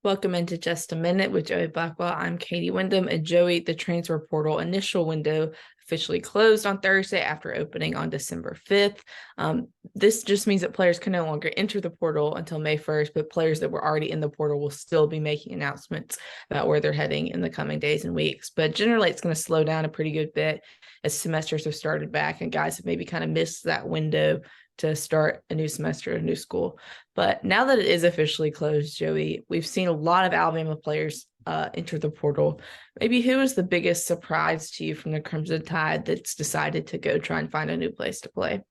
Welcome into Just a Minute with Joey Blackwell. I'm Katie Windham, and Joey, the transfer portal initial window officially closed on Thursday after opening on December 5th. This just means that players can no longer enter the portal until May 1st, but players that were already in the portal will still be making announcements about where they're heading in the coming days and weeks. But generally, it's going to slow down a pretty good bit as semesters have started back and guys have maybe kind of missed that window to start a new semester, a new school. But now that it is officially closed, Joey, we've seen a lot of Alabama players enter the portal. Maybe who was the biggest surprise to you from the Crimson Tide that's decided to go try and find a new place to play?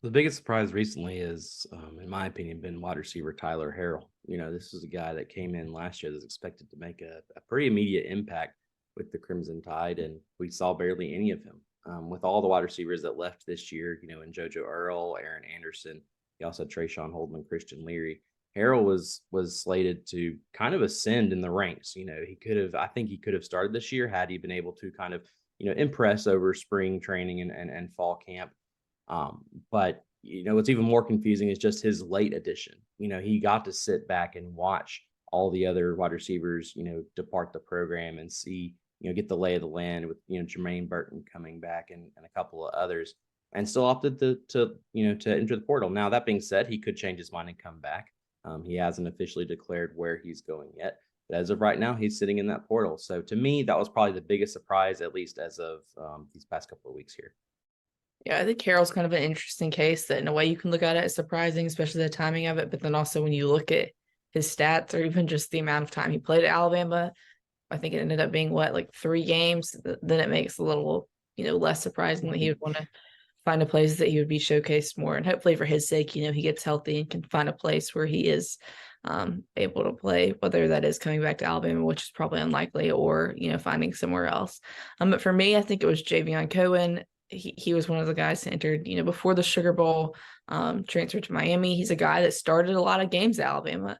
The biggest surprise recently is, in my opinion, been wide receiver Tyler Harrell. This is a guy that came in last year that's expected to make a pretty immediate impact with the Crimson Tide, and we saw barely any of him. With all the wide receivers that left this year, in JoJo Earl, Aaron Anderson, you also had Trayshawn Holden and Christian Leary. Harrell was slated to kind of ascend in the ranks. I think he could have started this year had he been able to kind of, impress over spring training and fall camp. But what's even more confusing is just his late addition. He got to sit back and watch all the other wide receivers, depart the program and see, get the lay of the land with, Jermaine Burton coming back and a couple of others, and still opted to enter the portal. Now, that being said, he could change his mind and come back. He hasn't officially declared where he's going yet, but as of right now, he's sitting in that portal. So to me, that was probably the biggest surprise, at least as of these past couple of weeks here. Yeah, I think Carroll's kind of an interesting case that in a way you can look at it as surprising, especially the timing of it. But then also when you look at his stats or even just the amount of time he played at Alabama, I think it ended up being like 3 games. Then it makes a little, less surprising that he would want to find a place that he would be showcased more. And hopefully for his sake, he gets healthy and can find a place where he is able to play, whether that is coming back to Alabama, which is probably unlikely, or, finding somewhere else. But for me, I think it was Javion Cohen. He was one of the guys that entered, before the Sugar Bowl, transferred to Miami. He's a guy that started a lot of games at Alabama.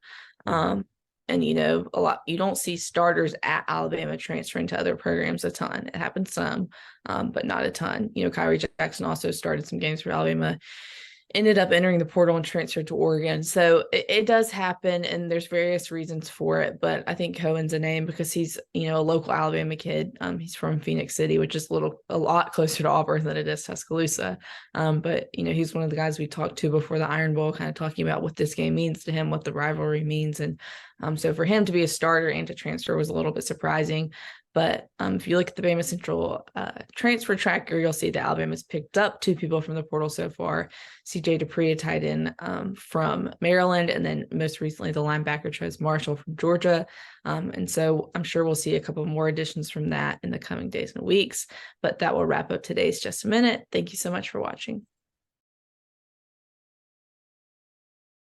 And, a lot, you don't see starters at Alabama transferring to other programs a ton. It happens some, but not a ton. Kyrie Jackson also started some games for Alabama, ended up entering the portal and transferred to Oregon. So it does happen, and there's various reasons for it. But I think Cohen's a name because he's, a local Alabama kid. He's from Phoenix City, which is a lot closer to Auburn than it is Tuscaloosa. But, he's one of the guys we talked to before the Iron Bowl, kind of talking about what this game means to him, what the rivalry means. And so for him to be a starter and to transfer was a little bit surprising. But if you look at the BamaCentral transfer tracker, you'll see that Alabama's picked up 2 people from the portal so far. CJ Dupree, a tight end from Maryland, and then most recently the linebacker Trez Marshall from Georgia. And so I'm sure we'll see a couple more additions from that in the coming days and weeks. But that will wrap up today's Just a Minute. Thank you so much for watching.